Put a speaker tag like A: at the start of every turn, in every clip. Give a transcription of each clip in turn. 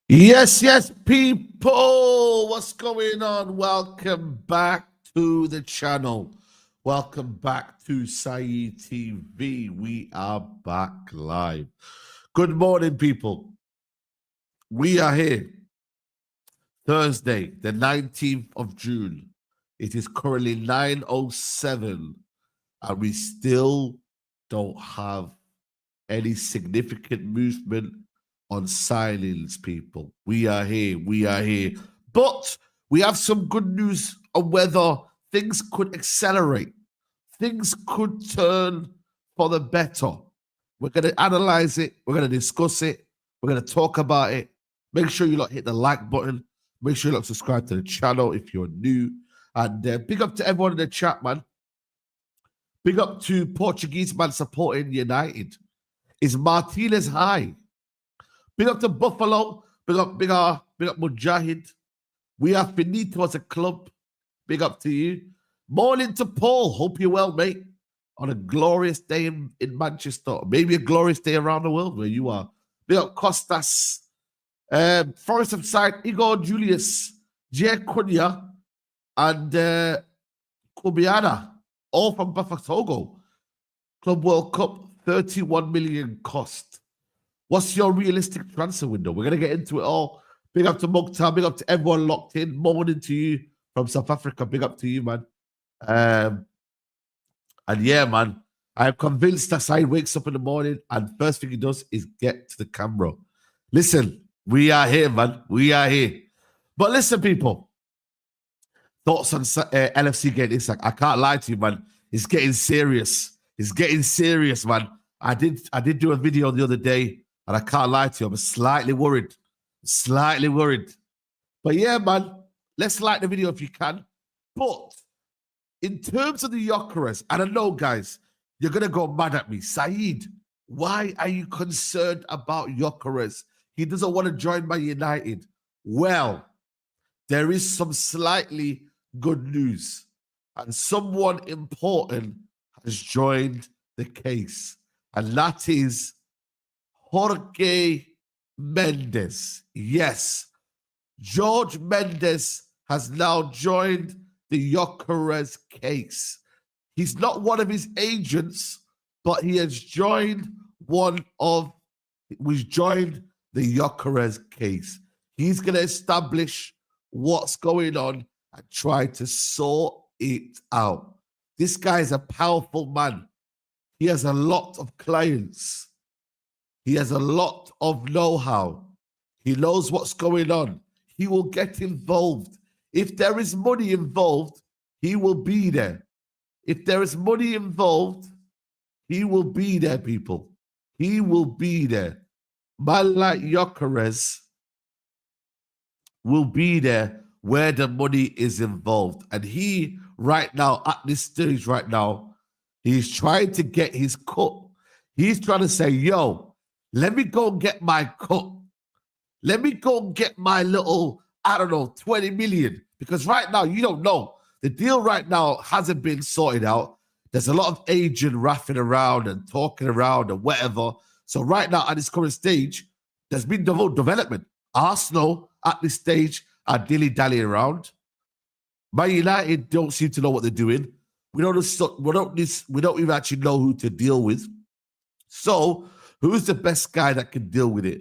A: Yes, people. What's going on? Welcome back to the channel. Welcome back to Saeed TV. We are back live. Good morning, people. We are here Thursday, the 19th of June. It is currently 9:07, and we still don't have any significant movement on signings, people. We are here. But we have some good news on whether things could accelerate. Things could turn for the better. We're going to analyze it. We're going to discuss it. We're going to talk about it. Make sure you hit the like button. Make sure you subscribe to the channel if you're new. And big up to everyone in the chat, man. Big up to Portuguese man supporting United. Is Martinez high? Big up to Buffalo. Big up Mujahid. We are finito as a club. Big up to you. Morning to Paul. Hope you're well, mate. On a glorious day in Manchester. Maybe a glorious day around the world where you are. Big up Costas. Forest of Side, Igor Julius, Jay Cunha, and Kubiana. All from Botafogo. Club World Cup, 31 million cost. What's your realistic transfer window? We're going to get into it all. Big up to Mukhtar. Big up to everyone locked in. Morning to you from South Africa. Big up to you, man. And yeah, man, I'm convinced that Saeed wakes up in the morning and first thing he does is get to the camera. Listen, we are here, man. We are here. But listen, people. Thoughts on LFC getting this? I can't lie to you, man. It's getting serious. It's getting serious, man. I did do a video the other day, and I can't lie to you. I'm slightly worried. Slightly worried. But yeah, man, let's like the video if you can. But in terms of the Gykores, and I know, guys, you're going to go mad at me. Saeed, why are you concerned about Gykores? He doesn't want to join Man United. Well, there is some slightly good news. And someone important has joined the case. And that is Jorge Mendes. Yes, George Mendes has now joined the Gykores case. He's not one of his agents, but he has joined the Gykores case. He's going to establish what's going on and try to sort it out. This guy is a powerful man. He has a lot of clients. He has a lot of know-how. He knows what's going on. He will get involved. If there is money involved, he will be there. If there is money involved, he will be there, people. He will be there. Man like Gykores will be there where the money is involved. And he, right now, at this stage right now, he's trying to get his cut. He's trying to say, yo, let me go and get my cut. Let me go and get my little, 20 million. Because right now, you don't know. The deal right now hasn't been sorted out. There's a lot of agent raffing around and talking around and whatever. So right now, at this current stage, there's been development. Arsenal, at this stage, are dilly-dallying around. Man United don't seem to know what they're doing. We don't even actually know who to deal with. So, who's the best guy that can deal with it?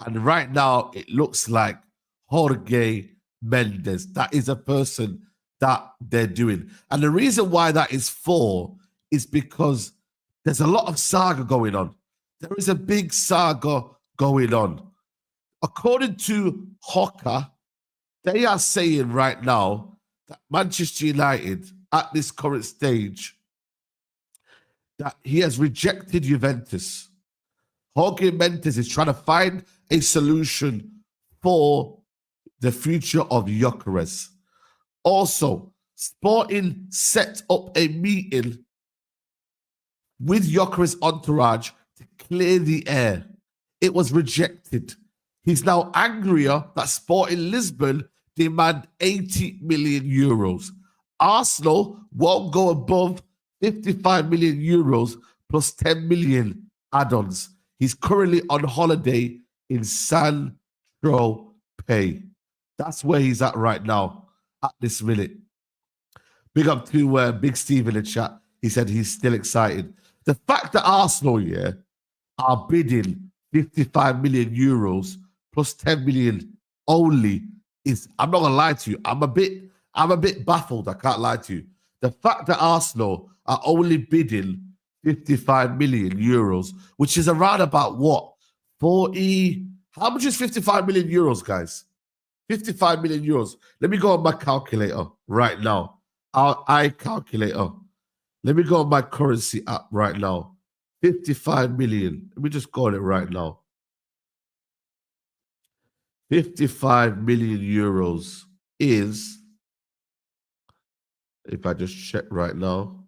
A: And right now, it looks like Jorge Mendes. That is a person that they're doing. And the reason why that is for is because there's a lot of saga going on. There is a big saga going on. According to Hoka, they are saying right now that Manchester United, at this current stage, that he has rejected Juventus. Jorge Mendes is trying to find a solution for the future of Gykores. Also, Sporting set up a meeting with Gykores' entourage to clear the air. It was rejected. He's now angrier that Sporting Lisbon demand 80 million euros. Arsenal won't go above 55 million euros plus 10 million add-ons. He's currently on holiday in San pay. That's where he's at right now, at this minute. Big up to Big Steve in the chat. He said he's still excited. The fact that Arsenal, are bidding 55 million euros plus 10 million only is, I'm not gonna lie to you, I'm a bit baffled. I can't lie to you. The fact that Arsenal are only bidding 55 million euros, which is around about what? 40. How much is 55 million euros, guys? 55 million euros. Let me go on my calculator right now. Our iCalculator. Let me go on my currency app right now. 55 million. Let me just go on it right now. 55 million euros is, if I just check right now,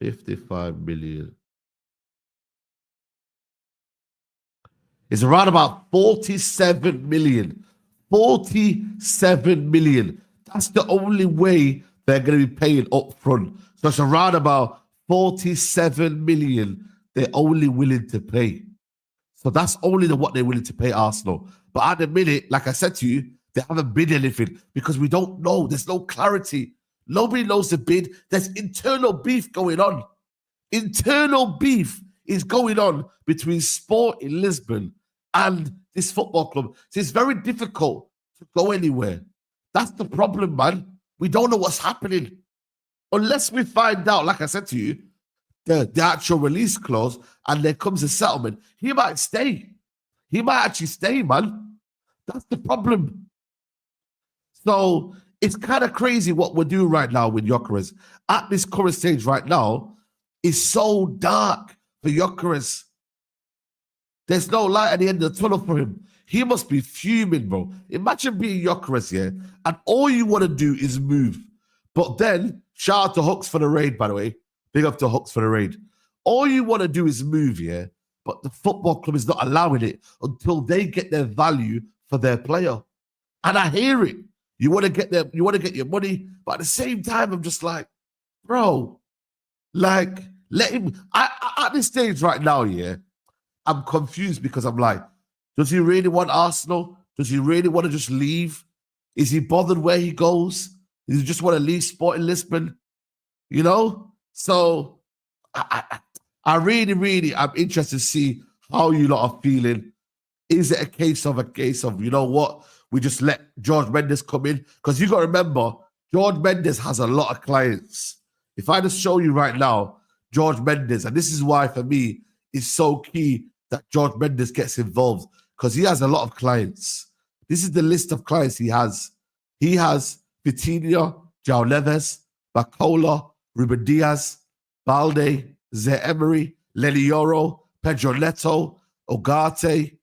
A: 55 million. It's around about 47 million. 47 million. That's the only way they're going to be paying up front. So it's around about 47 million they're only willing to pay. So that's only what they're willing to pay Arsenal. But at the minute, like I said to you, they haven't bid anything because we don't know. There's no clarity. Nobody knows the bid. There's internal beef going on. Internal beef is going on between Sport in Lisbon and this football club. So it's very difficult to go anywhere. That's the problem, man. We don't know what's happening. Unless we find out, like I said to you, the actual release clause and there comes a settlement, he might stay. He might actually stay, man. That's the problem. So it's kind of crazy what we're doing right now with Gykores. At this current stage right now, it's so dark for Gykores. There's no light at the end of the tunnel for him. He must be fuming, bro. Imagine being Gykores, and all you want to do is move. But then, shout out to Hooks for the raid, by the way. Big up to Hooks for the raid. All you want to do is move, but the football club is not allowing it until they get their value for their player. And I hear it. You want to get your money, but at the same time, I'm just like, bro, like, let him. At this stage right now, I'm confused because I'm like, does he really want Arsenal? Does he really want to just leave? Is he bothered where he goes? Does he just want to leave Sporting Lisbon? You know? So I really, I'm interested to see how you lot are feeling. Is it a case of, you know what? We just let George Mendes come in? Because you got to remember, George Mendes has a lot of clients. If I just show you right now, George Mendes, and this is why for me, it's so key that George Mendes gets involved because he has a lot of clients. This is the list of clients he has. He has Vitinha, João Neves, Bacola, Ruben Diaz, Balde, Zé Emery, Lenioro, Pedro Neto, Ugarte,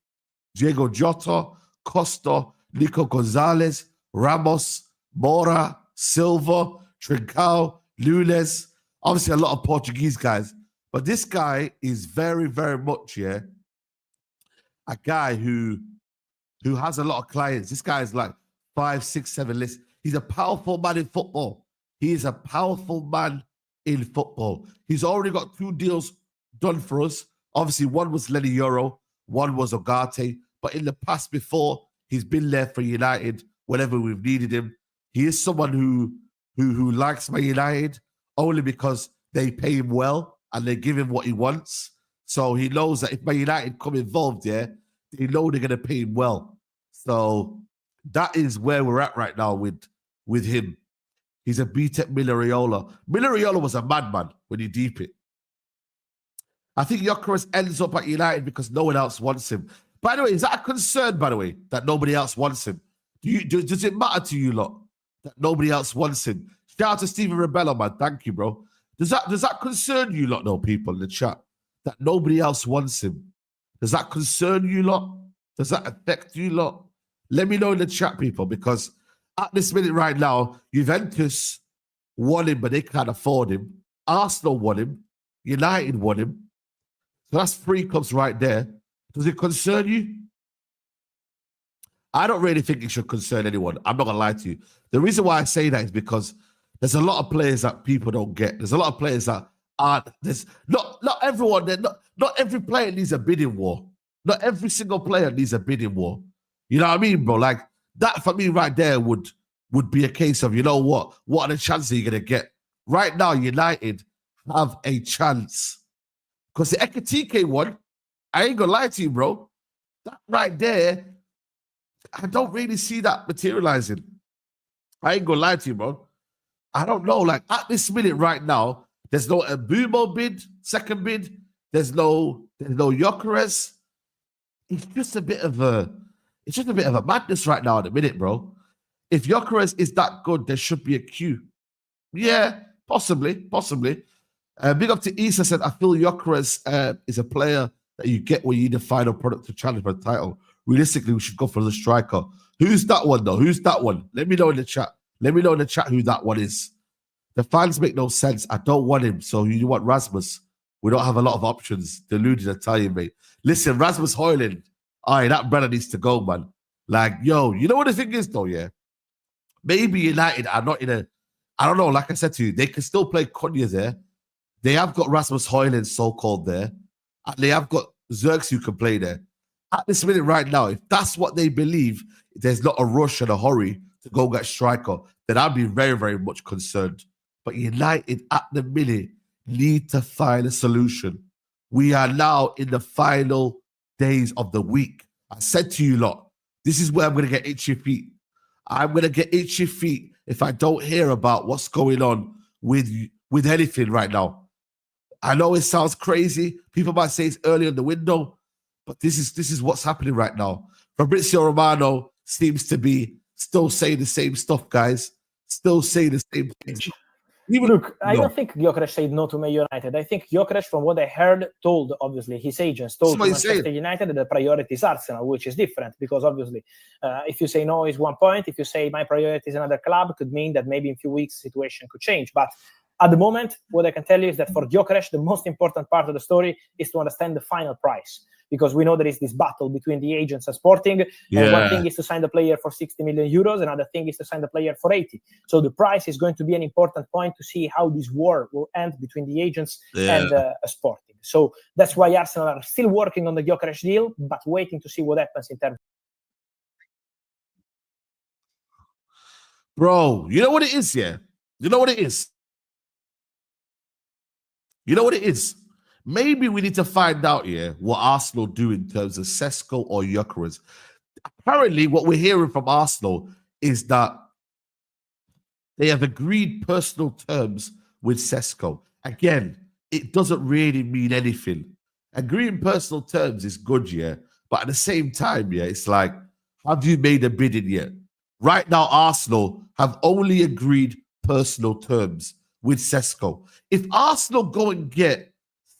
A: Diego Jota, Costa, Nico Gonzalez, Ramos, Mora, Silva, Trincao, Nunes. Obviously, a lot of Portuguese guys. But this guy is very, very much, a guy who has a lot of clients. This guy is like 5, 6, 7 lists. He's a powerful man in football. He is a powerful man in football. He's already got 2 deals done for us. Obviously, one was Lenny Euro, one was Ugarte. But in the past before, he's been there for United whenever we've needed him. He is someone who likes Man United only because they pay him well and they give him what he wants. So he knows that if Man United come involved, they know they're going to pay him well. So that is where we're at right now with him. He's a BTEC Milariola. Milariola was a madman when you deep it. I think Gykores ends up at United because no one else wants him. By the way, is that a concern, by the way, that nobody else wants him? Does it matter to you lot that nobody else wants him? Shout out to Steven Rebello, man. Thank you, bro. Does that concern you lot, though, people in the chat, that nobody else wants him? Does that concern you lot? Does that affect you lot? Let me know in the chat, people, because at this minute right now, Juventus want him, but they can't afford him. Arsenal want him. United want him. So that's 3 clubs right there. Does it concern you? I don't really think it should concern anyone. I'm not going to lie to you. The reason why I say that is because there's a lot of players that people don't get. There's a lot of players that aren't. There's not everyone. Not every player needs a bidding war. Not every single player needs a bidding war. You know what I mean, bro? Like, that for me right there would be a case of, you know what? What are the chances you're going to get? Right now, United have a chance. Because the Ekatike one, I ain't going to lie to you, bro. That right there, I don't really see that materializing. I ain't going to lie to you, bro. I don't know. Like, at this minute right now, there's no Mbumo bid, second bid. There's no Gykores. It's just a bit of a madness right now at the minute, bro. If Gykores is that good, there should be a queue. Yeah, possibly. Big up to Issa said, I feel Gykores is a player that you get when you need a final product to challenge for the title. Realistically, we should go for the striker. Who's that one, though? Who's that one? Let me know in the chat. Let me know in the chat who that one is. The fans make no sense. I don't want him, so you want Rasmus. We don't have a lot of options. Deluded Italian, mate. Listen, Rasmus Højlund, that brother needs to go, man. Like, yo, you know what the thing is, though, yeah? Maybe United are not in a, I don't know, like I said to you, they can still play Konya there. They have got Rasmus Højlund, so-called, there. And they have got Zirks who can play there. At this minute right now, if that's what they believe, there's not a rush and a hurry to go get striker, then I'd be very, very much concerned. But United, at the minute, need to find a solution. We are now in the final days of the week. I said to you lot, this is where I'm going to get itchy feet. I'm going to get itchy feet if I don't hear about what's going on with anything right now. I know it sounds crazy. People might say it's early in the window, but this is what's happening right now. Fabrizio Romano seems to be still saying the same stuff, guys. Still saying the same things.
B: Look, I don't think Gyokeres said no to Man United. I think Gyokeres, from what I heard, told, obviously, his agents told Manchester United that the priority is Arsenal, which is different because, obviously, if you say no, is 1 point. If you say my priority is another club, could mean that maybe in a few weeks the situation could change. But at the moment, what I can tell you is that for Gyokeres, the most important part of the story is to understand the final price. Because we know there is this battle between the agents and Sporting.
A: Yeah.
B: And one thing is to sign the player for 60 million euros. Another thing is to sign the player for 80. So the price is going to be an important point to see how this war will end between the agents and Sporting. So that's why Arsenal are still working on the Gyokeres deal, but waiting to see what happens in terms.
A: Bro, you know what it is, yeah? You know what it is? You know what it is? Maybe we need to find out here what Arsenal do in terms of Sesko or Gykores. Apparently, what we're hearing from Arsenal is that they have agreed personal terms with Sesko. Again, it doesn't really mean anything. Agreeing personal terms is good, yeah, but at the same time, yeah, it's like, have you made a bidding yet? Right now, Arsenal have only agreed personal terms with Sesko. If Arsenal go and get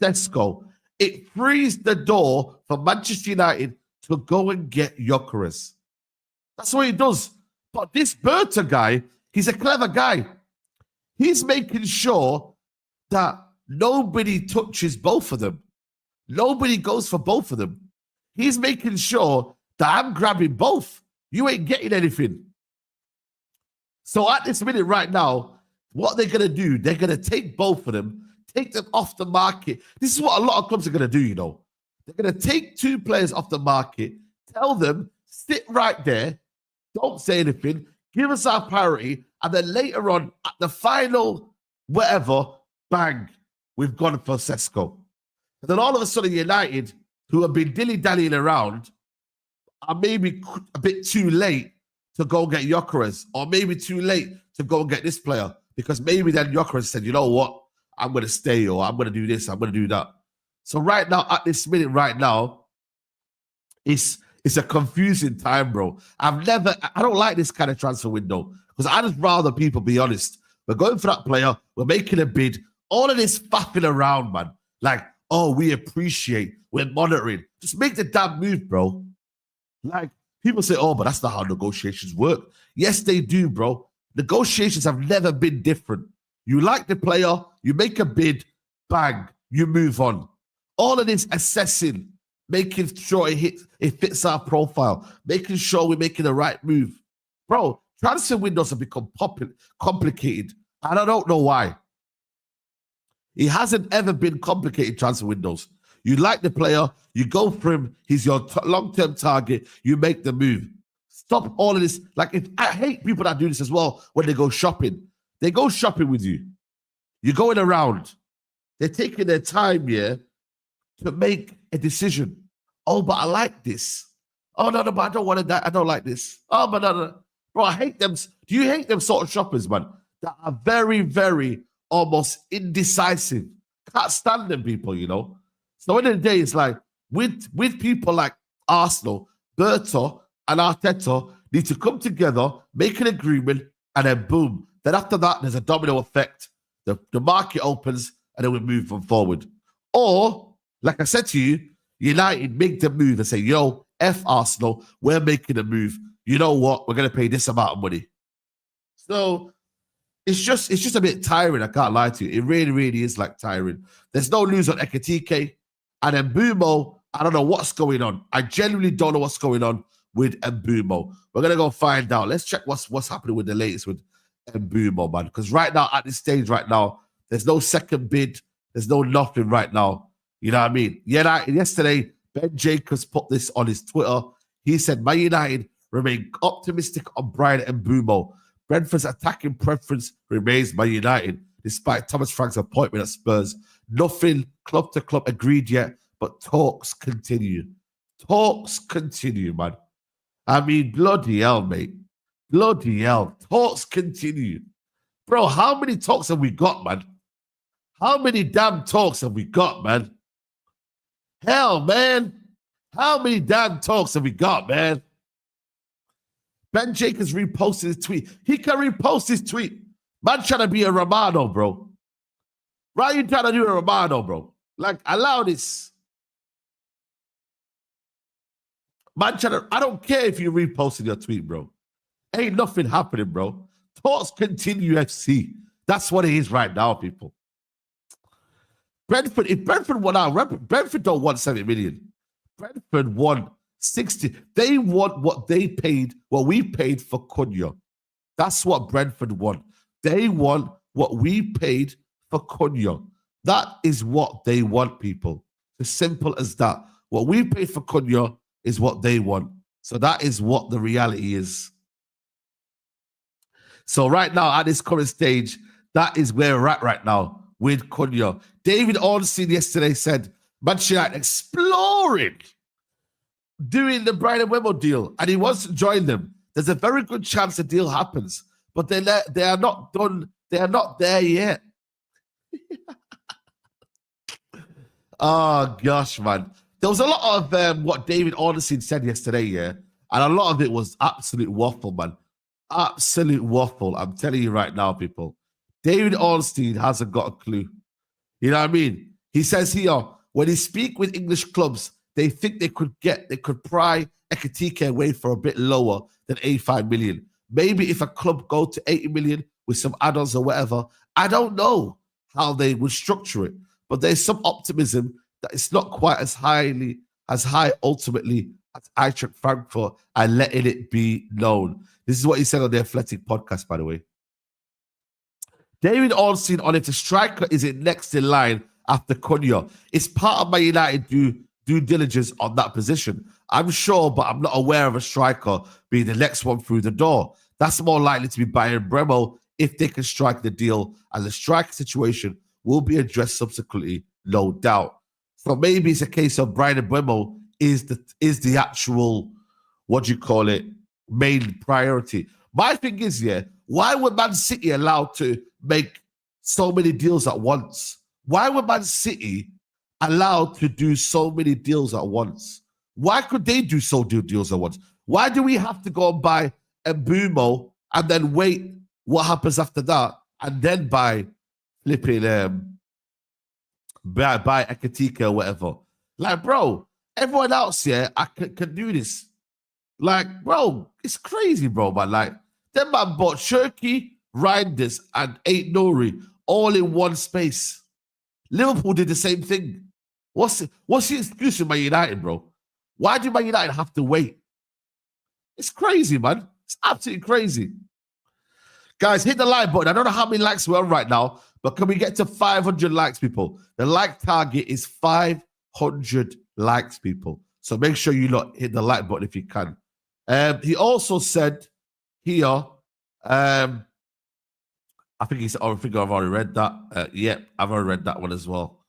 A: Sesko, it frees the door for Manchester United to go and get Gykores. That's what he does. But this Berta guy, he's a clever guy. He's making sure that nobody touches both of them. Nobody goes for both of them. He's making sure that I'm grabbing both. You ain't getting anything. So at this minute right now, what they're going to do, they're going to take both of them, take them off the market. This is what a lot of clubs are going to do, you know. They're going to take two players off the market, tell them, sit right there, don't say anything, give us our priority, and then later on, at the final whatever, bang, we've gone for Sesko. And then all of a sudden, United, who have been dilly-dallying around, are maybe a bit too late to go get Gykores, or maybe too late to go and get this player, because maybe then Gykores said, you know what, I'm going to stay, or I'm going to do this, I'm going to do that. So right now, at this minute right now, it's a confusing time, bro. I don't like this kind of transfer window, because I'd just rather people be honest. We're going for that player, we're making a bid, all of this faffing around, man. Like, oh, we appreciate, we're monitoring. Just make the damn move, bro. Like, people say, oh, but that's not how negotiations work. Yes, they do, bro. Negotiations have never been different. You like the player, you make a bid, bang, you move on. All of this assessing, making sure it fits our profile, making sure we're making the right move. Bro, transfer windows have become complicated, and I don't know why. It hasn't ever been complicated, transfer windows. You like the player, you go for him, he's your long-term target, you make the move. Stop all of this. Like, I hate people that do this as well when they go shopping. They go shopping with you. You're going around. They're taking their time, to make a decision. Oh, but I like this. Oh, no, but I don't want to. I don't like this. Oh, but no. Bro, I hate them. Do you hate them sort of shoppers, man? That are very, very almost indecisive. Can't stand them people, So at the end of the day, it's like, with people like Arsenal, Berto and Arteta need to come together, make an agreement, and then boom. Then after that, there's a domino effect. The market opens, and then we move them forward. Or, like I said to you, United make the move and say, yo, F Arsenal, we're making a move. You know what? We're going to pay this amount of money. So it's just a bit tiring. I can't lie to you. It really, really is like tiring. There's no news on Ekitike. And Mbumo, I don't know what's going on. I genuinely don't know what's going on with Mbumo. We're going to go find out. Let's check what's happening with the latest with Mbumo, man. Because right now, at this stage right now, there's no second bid. There's no nothing right now. You know what I mean? Yesterday, Ben Gykores put this on his Twitter. He said, Man United remain optimistic on Brian Mbumo. Brentford's attacking preference remains Man United, despite Thomas Frank's appointment at Spurs. Nothing club to club agreed yet, but talks continue. Talks continue, man. I mean, bloody hell, mate. Bloody hell. Talks continue. Bro, how many talks have we got, man? How many damn talks have we got, man? Hell, man. How many damn talks have we got, man? Ben Gykores reposted his tweet. He can repost his tweet. Man trying to be a Romano, bro. Right, you trying to do a Romano, bro. Like, allow this. Man trying to, I don't care if you reposted your tweet, bro. Ain't nothing happening, bro. Talks continue, FC. That's what it is right now, people. Brentford, if Brentford won out, Brentford don't want 70 million. Brentford won 60. They want what they paid, what we paid for Cunha. That's what Brentford want. They want what we paid for Cunha. That is what they want, people. As simple as that. What we paid for Cunha is what they want. So that is what the reality is. So right now, at this current stage, that is where we're at right now with Cunha. David Ornstein yesterday said, Manchester United exploring doing the Brian Mbeumo deal, and he wants to join them. There's a very good chance the deal happens, but they are not done. They are not there yet. Oh, gosh, man. There was a lot of what David Ornstein said yesterday, and a lot of it was absolute waffle, man. Absolute waffle. I'm telling you right now, people. David Ornstein hasn't got a clue. You know what I mean? He says here, when he speak with English clubs, they think they could pry Ekitike away for a bit lower than 85 million. Maybe if a club go to 80 million with some add-ons or whatever, I don't know how they would structure it. But there's some optimism that it's not quite as high ultimately as Eintracht Frankfurt and letting it be known. This is what he said on the Athletic podcast, by the way. David Ornstein on if the striker is it next in line after Cunha. It's part of my United due diligence on that position. I'm sure, but I'm not aware of a striker being the next one through the door. That's more likely to be Bayern Bremo if they can strike the deal, and the striker situation will be addressed subsequently, no doubt. So maybe it's a case of Brian Mbeumo is the actual, main priority. My thing is, why were Man City allowed to make so many deals at once? Why were Man City allowed to do so many deals at once? Why could they do deals at once? Why do we have to go and buy Mbeumo and then wait what happens after that and then buy flipping buy Ekitike or whatever? Like, bro, everyone else I can do this. Like, bro, it's crazy, bro, man. Like, them man bought Cherki, Reinders, and Aït-Nouri all in one space. Liverpool did the same thing. What's the excuse for Man United, bro? Why do Man United have to wait? It's crazy, man. It's absolutely crazy. Guys, hit the like button. I don't know how many likes we're on right now, but can we get to 500 likes, people? The like target is 500 100 likes, people. So make sure you hit the like button if you can. He also said here, I think I've already read that. Yep, I've already read that one as well.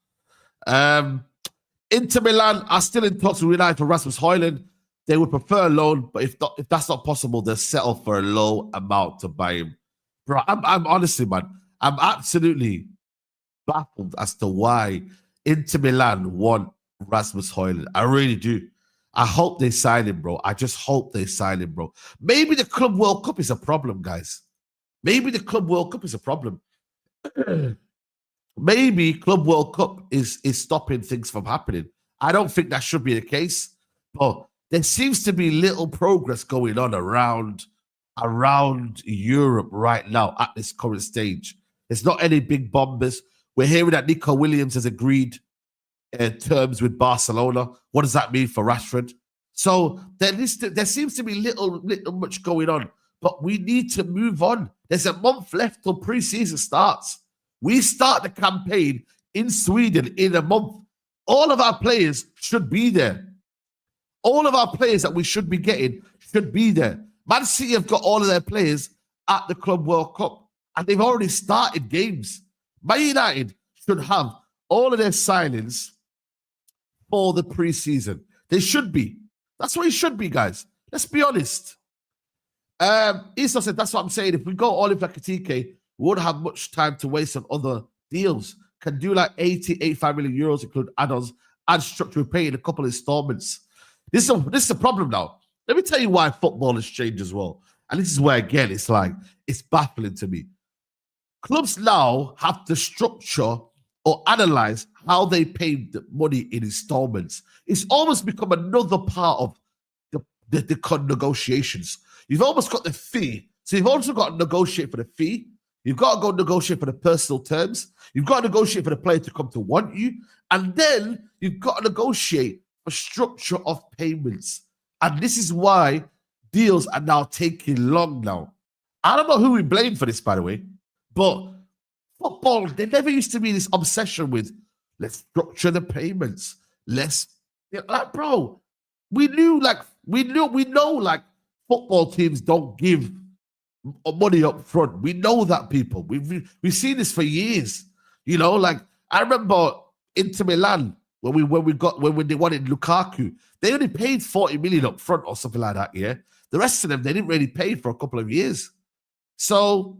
A: Inter Milan are still in talks with United for Rasmus Højlund. They would prefer a loan, but if that's not possible, they'll settle for a low amount to buy him. Bro, I'm honestly, man, I'm absolutely baffled as to why Inter Milan want Rasmus Højlund. I really do. I hope they sign him, bro. I just hope they sign him, bro. Maybe the Club World Cup is a problem, guys. Maybe the Club World Cup is a problem. Maybe Club World Cup is stopping things from happening. I don't think that should be the case, but there seems to be little progress going on around Europe right now at this current stage. There's not any big bombers. We're hearing that Nico Williams has agreed terms with Barcelona. What does that mean for Rashford? So there seems to be little much going on, but we need to move on. There's a month left till pre-season starts. We start the campaign in Sweden in a month. All of our players should be there. All of our players that we should be getting should be there. Man City have got all of their players at the Club World Cup, and they've already started games. Man United should have all of their signings for the preseason. They should be. That's what it should be, guys. Let's be honest. Isa said, that's what I'm saying. If we go all in for Ekitike, we won't have much time to waste on other deals. Can do like 85 million euros, include add-ons, and structure pay in a couple of installments. This is a problem now. Let me tell you why football has changed as well. And this is where, again, it's baffling to me. Clubs now have to structure or analyze how they pay the money in installments. It's almost become another part of the negotiations. You've almost got the fee. So you've also got to negotiate for the fee. You've got to go negotiate for the personal terms. You've got to negotiate for the player to come to want you. And then you've got to negotiate for structure of payments. And this is why deals are now taking long now. I don't know who we blame for this, by the way, but football, there never used to be this obsession with let's structure the payments. Bro, we know football teams don't give money up front. We know that, people. We've seen this for years. I remember Inter Milan when they wanted Lukaku, they only paid 40 million up front or something like that. Yeah, the rest of them they didn't really pay for a couple of years. So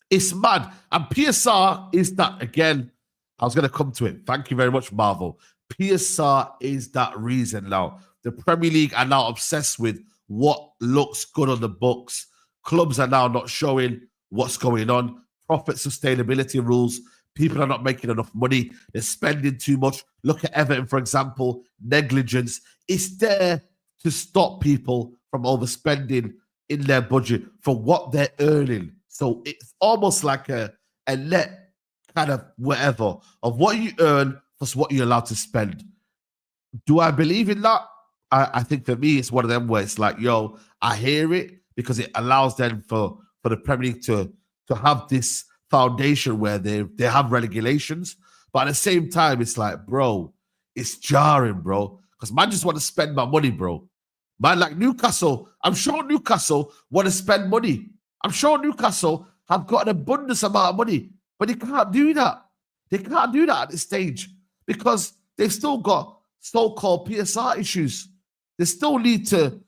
A: it's mad. And PSR is that again. I was going to come to it. Thank you very much, Marvel. PSR is that reason now. The Premier League are now obsessed with what looks good on the books. Clubs are now not showing what's going on. Profit sustainability rules. People are not making enough money. They're spending too much. Look at Everton, for example. Negligence. It's there to stop people from overspending in their budget for what they're earning. So it's almost like a net kind of whatever of what you earn plus what you're allowed to spend. Do I believe in that? I think for me, it's one of them where it's like, yo, I hear it because it allows them for the Premier League to have this foundation where they have regulations. But at the same time, it's like, bro, it's jarring, bro. Because man just want to spend my money, bro. Man, like Newcastle, I'm sure Newcastle want to spend money. I'm sure Newcastle have got an abundance amount of money. But they can't do that. They can't do that at this stage because they've still got so-called PSR issues. They still need to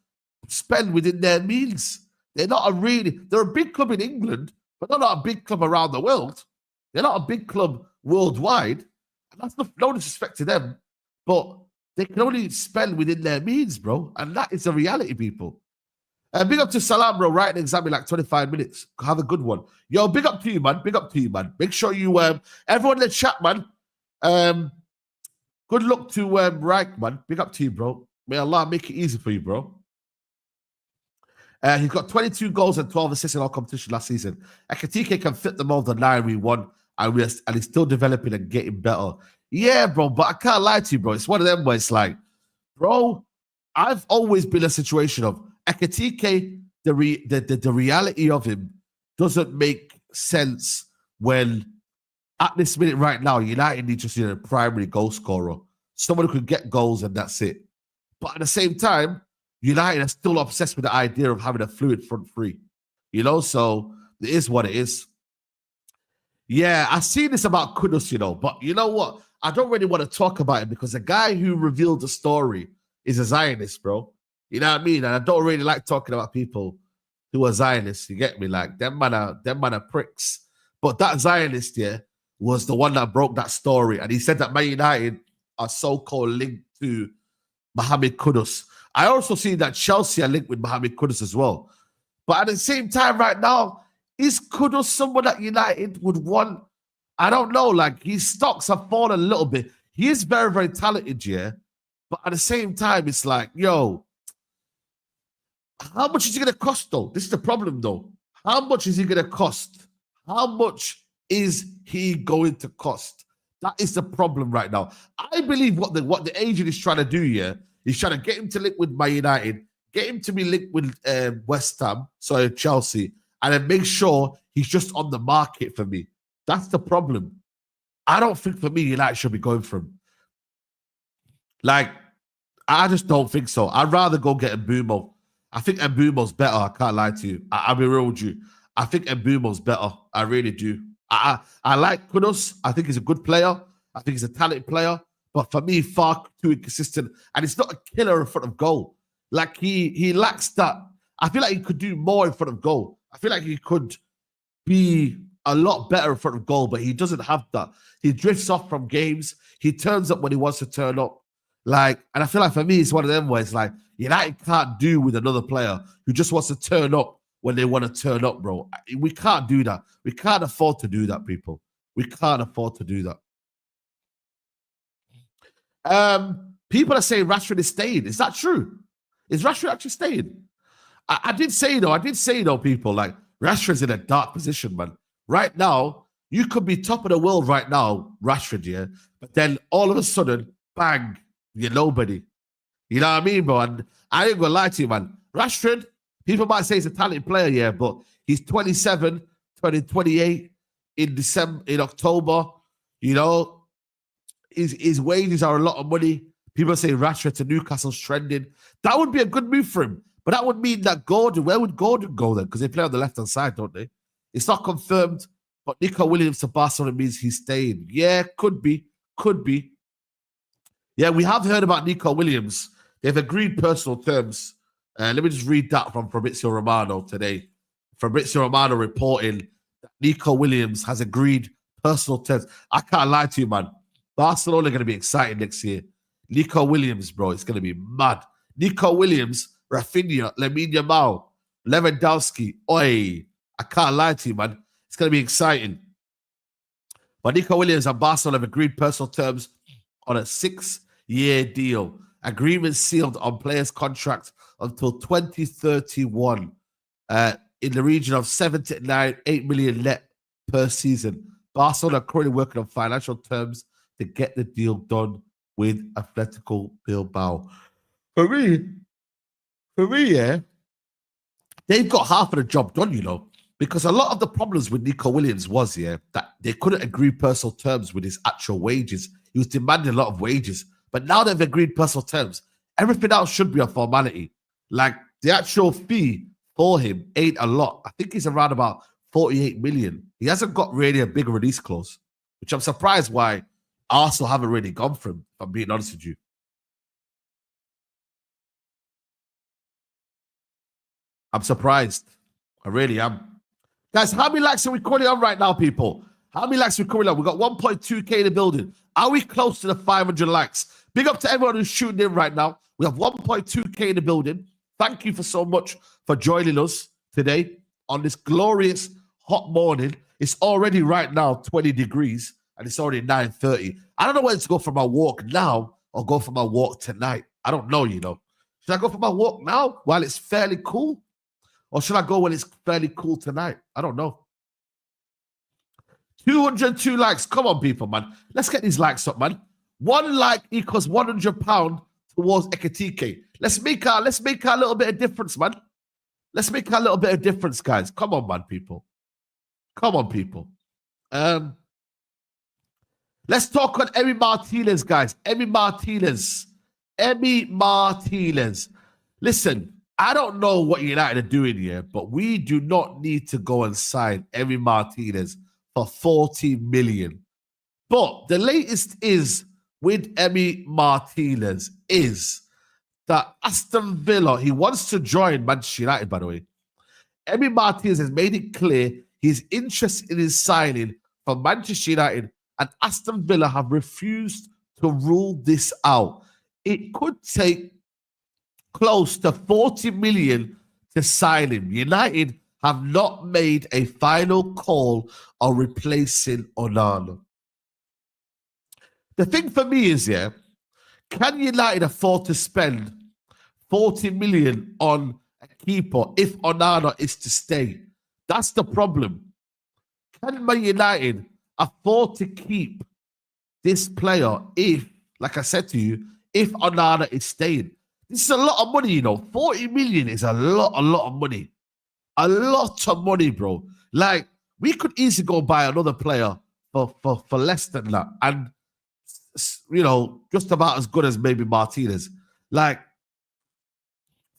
A: spend within their means. They're a big club in England, but they're not a big club around the world. They're not a big club worldwide. And that's no disrespect to them, but they can only spend within their means, bro. And that is the reality, people. Big up to Salam, bro. Write an exam in like 25 minutes. Have a good one. Yo, big up to you, man. Big up to you, man. Make sure you, everyone in the chat, man. Good luck to Reich, man. Big up to you, bro. May Allah make it easy for you, bro. He's got 22 goals and 12 assists in all competition last season. Ekitike can fit the mold of 9 we won, and he's still developing and getting better. Yeah, bro, but I can't lie to you, bro. It's one of them where it's like, bro, I've always been in a situation of Ekitike, the reality of him doesn't make sense when at this minute right now, United need just a primary goal scorer. someone who could get goals and that's it. But at the same time, United are still obsessed with the idea of having a fluid front three. You know, so it is what it is. Yeah, I've seen this about Kudus, you know, but you know what? I don't really want to talk about it because the guy who revealed the story is a Zionist, bro. You know what I mean? And I don't really like talking about people who are Zionists. You get me? Like, them man are pricks. But that Zionist, yeah, was the one that broke that story. And he said that Man United are so-called linked to Mohamed Kudus. I also see that Chelsea are linked with Mohamed Kudus as well. But at the same time, right now, is Kudus someone that United would want? I don't know. Like, his stocks have fallen a little bit. He is very, very talented, yeah. But at the same time, it's like, yo, how much is he going to cost, though? This is the problem, though. How much is he going to cost? How much is he going to cost? That is the problem right now. I believe what the agent is trying to do here is trying to get him to link with Man United, get him to be linked with West Ham, sorry, Chelsea, and then make sure he's just on the market for me. That's the problem. I don't think for me United should be going for him. Like, I just don't think so. I'd rather go get Mbumo. I think Mbumo's better. I can't lie to you. I'll be real with you. I think Mbumo's better. I really do. I like Kudus. I think he's a good player. I think he's a talented player. But for me, far too inconsistent. And it's not a killer in front of goal. Like, he lacks that. I feel like he could do more in front of goal. I feel like he could be a lot better in front of goal, but he doesn't have that. He drifts off from games. He turns up when he wants to turn up. Like, and I feel like for me, it's one of them where it's like, United can't do with another player who just wants to turn up when they want to turn up, bro. We can't do that. We can't afford to do that, people. We can't afford to do that. People are saying Rashford is staying. Is that true? Is Rashford actually staying? I did say, though, people, like, Rashford's in a dark position, man. Right now, you could be top of the world right now, Rashford, yeah? But then all of a sudden, bang, you're nobody. You know what I mean, bro? And I ain't gonna lie to you, man. Rashford, people might say he's a talented player, yeah, but he's 27, turning 28 in October. You know, his wages are a lot of money. People say Rashford to Newcastle's trending. That would be a good move for him. But that would mean that Gordon, where would Gordon go then? Because they play on the left-hand side, don't they? It's not confirmed, but Nico Williams to Barcelona means he's staying. Yeah, could be. Yeah, we have heard about Nico Williams. They've agreed personal terms. Let me just read that from Fabrizio Romano today. Fabrizio Romano reporting that Nico Williams has agreed personal terms. I can't lie to you, man. Barcelona are going to be excited next year. Nico Williams, bro, it's going to be mad. Nico Williams, Rafinha, Lamine Yamal, Lewandowski. Oi, I can't lie to you, man. It's going to be exciting. But Nico Williams and Barcelona have agreed personal terms on a 6-year deal. Agreement sealed on players' contracts until 2031 in the region of 7 to 8 million net per season. Barcelona are currently working on financial terms to get the deal done with Atletico Bilbao. For me, yeah, they've got half of the job done, you know, because a lot of the problems with Nico Williams was, yeah, that they couldn't agree personal terms with his actual wages. He was demanding a lot of wages. But now they've agreed personal terms. Everything else should be a formality. Like, the actual fee for him ain't a lot. I think he's around about 48 million. He hasn't got really a big release clause, which I'm surprised why Arsenal haven't really gone for him, if I'm being honest with you. I'm surprised. I really am. Guys, how many likes are we calling on right now, people? How many likes are we calling on? We've got 1.2K in the building. Are we close to the 500 likes? Big up to everyone who's shooting in right now. We have 1.2K in the building. Thank you for so much for joining us today on this glorious hot morning. It's already right now 20 degrees and it's already 9:30. I don't know whether to go for my walk now or go for my walk tonight. I don't know, you know. Should I go for my walk now while it's fairly cool? Or should I go when it's fairly cool tonight? I don't know. 202 likes. Come on, people, man. Let's get these likes up, man. 1 like equals £100 towards Ekitike. Let's make a little bit of difference, man. Let's make a little bit of difference, guys. Come on, man, people. Come on, people. Let's talk on Emi Martinez, guys. Emi Martinez. Listen, I don't know what United are doing here, but we do not need to go and sign Emi Martinez for 40 million. But the latest is with Emi Martinez is that Aston Villa, he wants to join Manchester United, by the way. Emi Martinez has made it clear he's interested in his signing from Manchester United, and Aston Villa have refused to rule this out. It could take close to 40 million to sign him. United have not made a final call on replacing Onana. The thing for me is, can United afford to spend 40 million on a keeper if Onana is to stay? That's the problem. Can Man United afford to keep this player if, like I said to you, if Onana is staying? This is a lot of money, 40 million is a lot of money. A lot of money, bro. Like, we could easily go buy another player for less than that. And, just about as good as maybe Martinez. Like,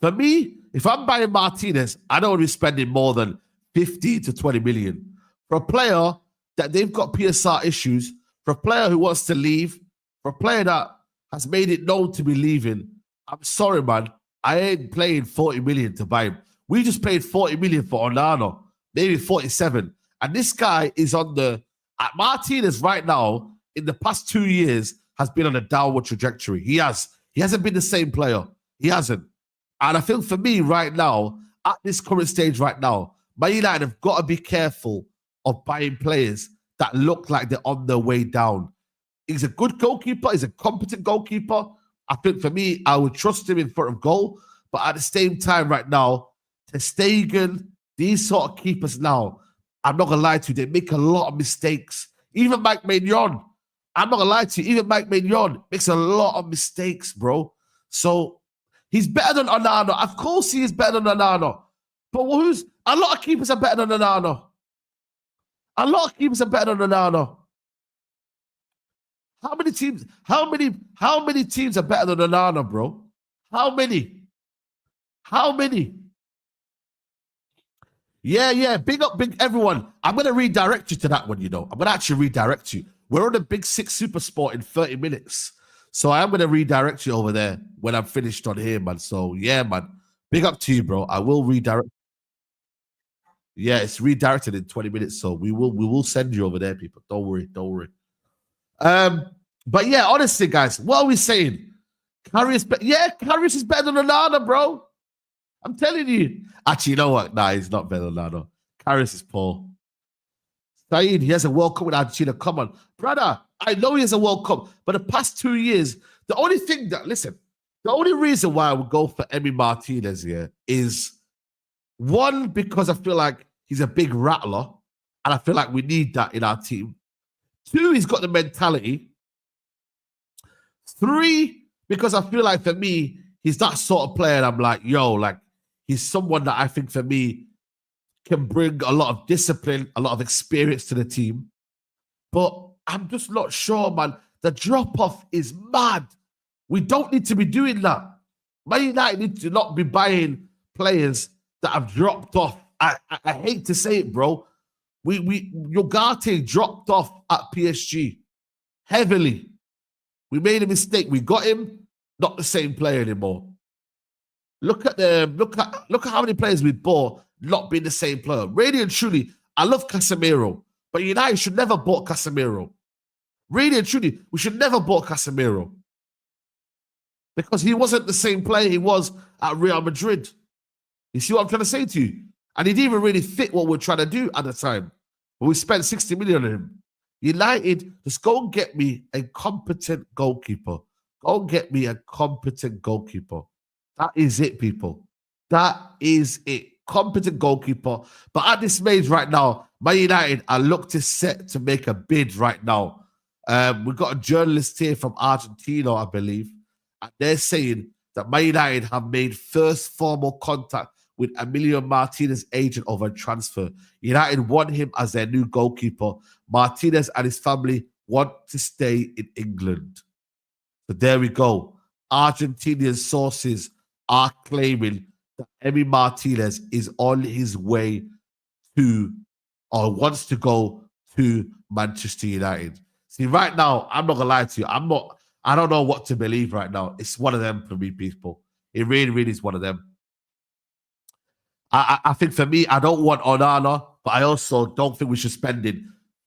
A: for me, if I'm buying Martinez, I don't want to be spending more than 15 to 20 million. For a player that they've got PSR issues, for a player who wants to leave, for a player that has made it known to be leaving, I'm sorry, man. I ain't paying 40 million to buy him. We just paid 40 million for Onana, maybe 47. And this guy is on Martinez right now, in the past 2 years, has been on a downward trajectory. He has. He hasn't been the same player. He hasn't. And I think for me right now, at this current stage right now, Man United have got to be careful of buying players that look like they're on their way down. He's a good goalkeeper. He's a competent goalkeeper. I think for me, I would trust him in front of goal. But at the same time right now, ter Stegen, these sort of keepers now, I'm not going to lie to you, they make a lot of mistakes. Even Mike Maignan, I'm not going to lie to you, even Mike Maignan makes a lot of mistakes, bro. So he's better than Onana. Of course he is better than Onana. But a lot of keepers are better than Onana. A lot of keepers are better than Onana. How many teams are better than Onana, bro? How many? Yeah. Big up, big everyone. I'm going to redirect you to that one, I'm going to actually redirect you. We're on the Big Six Super Sport in 30 minutes. So I am going to redirect you over there when I'm finished on here, man. So, yeah, man. Big up to you, bro. I will redirect. Yeah, it's redirected in 20 minutes. So we will send you over there, people. Don't worry. But yeah, honestly, guys, what are we saying? Karius is better than Onana, bro. I'm telling you. Actually, you know what? Nah, he's not better than Onana. Karius is poor. Saeed, he has a World Cup with Argentina. Come on. Brother, I know he has a World Cup, but the past 2 years, the only reason why I would go for Emi Martinez here is, one, because I feel like he's a big rattler, and I feel like we need that in our team. 2, he's got the mentality. 3, because I feel like for me, he's that sort of player, and I'm like, he's someone that I think for me can bring a lot of discipline, a lot of experience to the team. But I'm just not sure, man. The drop-off is mad. We don't need to be doing that. Man United need to not be buying players that have dropped off. I hate to say it, bro. Ugarte dropped off at PSG heavily. We made a mistake. We got him, not the same player anymore. Look at how many players we bought not being the same player. Really and truly, I love Casemiro, but United should never bought Casemiro. Really and truly, we should never bought Casemiro because he wasn't the same player he was at Real Madrid. You see what I'm trying to say to you? And he didn't even really fit what we're trying to do at the time. But we spent 60 million on him. United, just go and get me a competent goalkeeper. Go and get me a competent goalkeeper. That is it, people. That is it. Competent goalkeeper. But at this stage right now, Man United are set to make a bid right now. We've got a journalist here from Argentina, I believe. And they're saying that Man United have made first formal contact with Emilio Martinez agent over a transfer. United want him as their new goalkeeper. Martinez and his family want to stay in England. So there we go. Argentinian sources are claiming that Emi Martinez is on his way to, or wants to go to Manchester United. See, right now, I'm not gonna lie to you. I don't know what to believe right now. It's one of them for me, people. It really, really is one of them. I think for me, I don't want Onana, but I also don't think we should spend it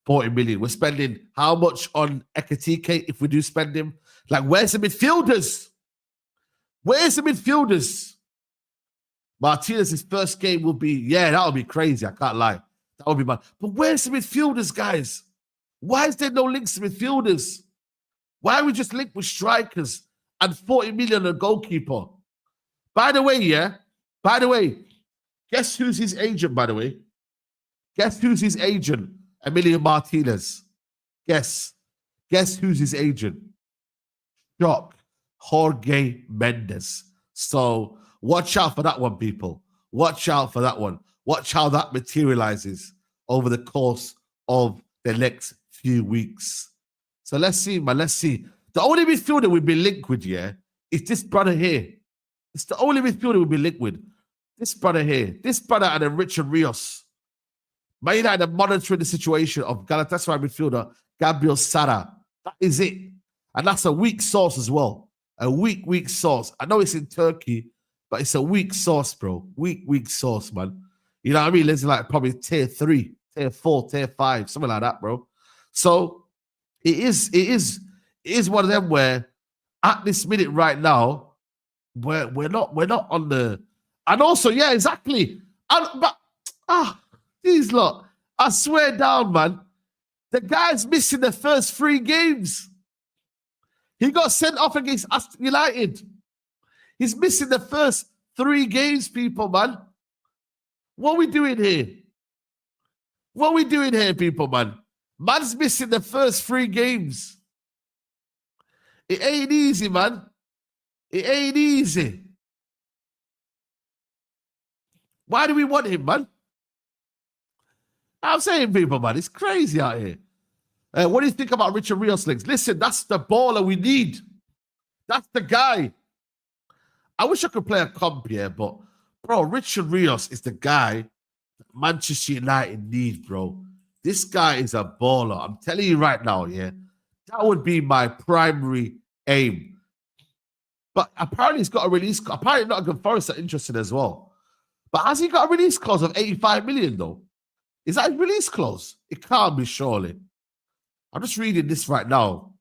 A: 40 million. We're spending how much on Ekitike if we do spend him? Like, where's the midfielders? Where's the midfielders? Martinez's first game will be, yeah, that'll be crazy. I can't lie. That would be mad. But where's the midfielders, guys? Why is there no links to midfielders? Why are we just linked with strikers and 40 million a goalkeeper? By the way, guess who's his agent, by the way? Guess who's his agent? Emilio Martinez. Guess who's his agent? Shock. Jorge Mendes. So watch out for that one, people. Watch out for that one. Watch how that materializes over the course of the next few weeks. So let's see, man. Let's see. The only midfielder we've been linked with, yeah, is this brother here. It's the only midfielder we've been linked with. This brother here. This brother and then Richard Rios. Man United are monitoring the situation of Galatasaray midfielder Gabriel Sara. That is it. And that's a weak source as well. A weak source. I know it's in Turkey, but it's a weak source, bro. Weak source, man. You know what I mean? It's like probably tier 3, tier 4, tier 5, something like that, bro. So it is one of them where at this minute right now, we're not on the, and also, yeah, exactly. These lot, I swear down, man. The guy's missing the first 3 games. He got sent off against Aston United. He's missing the first 3 games, people, man. What are we doing here? What are we doing here, people, man? Man's missing the first 3 games. It ain't easy, man. It ain't easy. Why do we want him, man? I'm saying, people, man, it's crazy out here. What do you think about Richard Rios links? Listen, that's the baller we need. That's the guy. I wish I could play a comp here, but, bro, Richard Rios is the guy Manchester United need, bro. This guy is a baller. I'm telling you right now, yeah. That would be my primary aim. But apparently he's got a release. Apparently Nottingham Forest are interested as well. But has he got a release clause of 85 million, though? Is that a release clause? It can't be, surely. I'm just reading this right now.